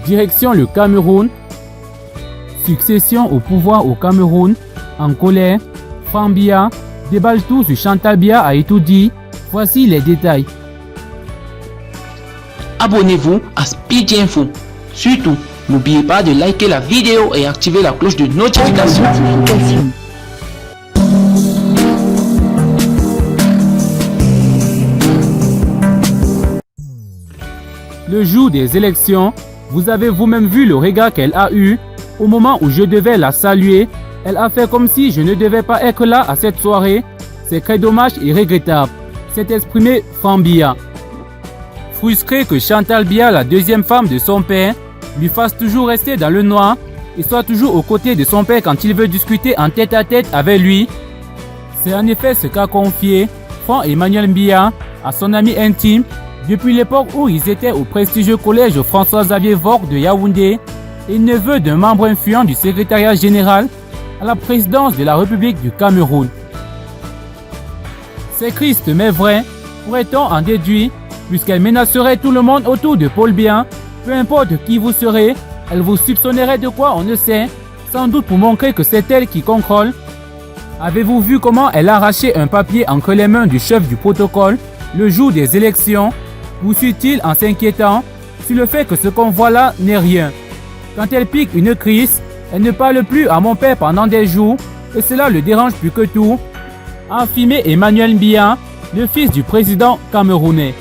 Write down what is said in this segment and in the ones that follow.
Direction le Cameroun. Succession au pouvoir au Cameroun. En colère, Franck Biya déballe tout sur Chantal Biya a tout dit. Voici les détails. Abonnez-vous à Speedy Info. Surtout, n'oubliez pas de liker la vidéo et activer la cloche de notification. Le jour des élections, vous avez vous-même vu le regard qu'elle a eu. Au moment où je devais la saluer, elle a fait comme si je ne devais pas être là à cette soirée. C'est très dommage et regrettable, s'est exprimé Franck Biya. Frustré que Chantal Biya, la deuxième femme de son père, lui fasse toujours rester dans le noir et soit toujours aux côtés de son père quand il veut discuter en tête-à-tête avec lui. C'est en effet ce qu'a confié Franck Emmanuel Biya à son ami intime depuis l'époque où ils étaient au prestigieux collège François-Xavier Faure de Yaoundé et neveu d'un membre influent du secrétariat général à la présidence de la République du Cameroun. C'est triste mais vrai, pourrait-on en déduire, puisqu'elle menacerait tout le monde autour de Paul Biya. Peu importe qui vous serez, elle vous soupçonnerait de quoi on ne sait, sans doute pour montrer que c'est elle qui contrôle. Avez-vous vu comment elle a arraché un papier entre les mains du chef du protocole le jour des élections? Poursuit-il en s'inquiétant sur le fait que ce qu'on voit là n'est rien. Quand elle pique une crise, elle ne parle plus à mon père pendant des jours et cela le dérange plus que tout. A affirmé Emmanuel Biya, le fils du président camerounais.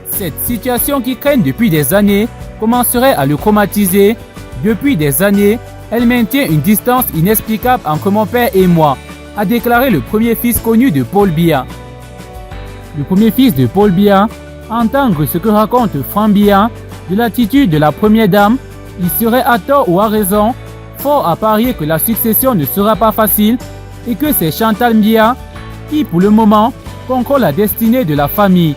Cette situation qui traîne depuis des années commencerait à le traumatiser. Depuis des années, elle maintient une distance inexplicable entre mon père et moi, a déclaré le premier fils connu de Paul Biya. Le premier fils de Paul Biya, entendre ce que raconte Franck Biya de l'attitude de la première dame, il serait à tort ou à raison, fort à parier que la succession ne sera pas facile et que c'est Chantal Biya qui, pour le moment, contrôle la destinée de la famille.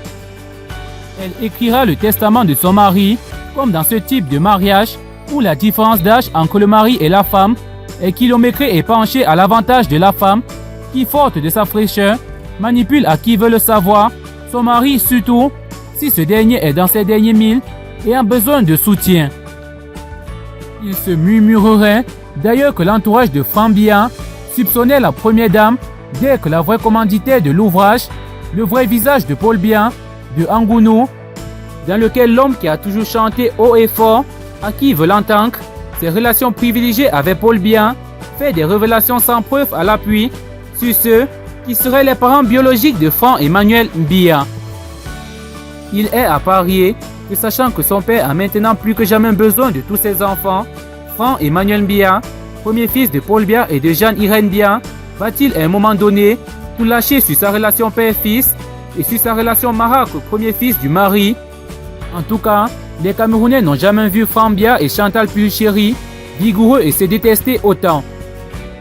Elle écrira le testament de son mari, comme dans ce type de mariage où la différence d'âge entre le mari et la femme est kilométrée et penchée à l'avantage de la femme qui, forte de sa fraîcheur, manipule à qui veut le savoir, son mari surtout, si ce dernier est dans ses derniers milles et a besoin de soutien. Il se murmurerait d'ailleurs que l'entourage de Franck Biya soupçonnait la première dame dès que la vraie commanditaire de l'ouvrage, le vrai visage de Paul Biya, de Angounou, dans lequel l'homme qui a toujours chanté haut et fort, à qui veut l'entendre, ses relations privilégiées avec Paul Biya, fait des révélations sans preuve à l'appui sur ceux qui seraient les parents biologiques de Franck Emmanuel Biya. Il est à parier que sachant que son père a maintenant plus que jamais besoin de tous ses enfants, Franck Emmanuel Biya, premier fils de Paul Biya et de Jeanne-Irène Biya, va-t-il à un moment donné tout lâcher sur sa relation père-fils et sur sa relation Marak, premier fils du mari? En tout cas, les Camerounais n'ont jamais vu Franck Biya et Chantal Pulchéry vigoureux et se détester autant.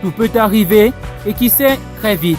Tout peut arriver et qui sait très vite.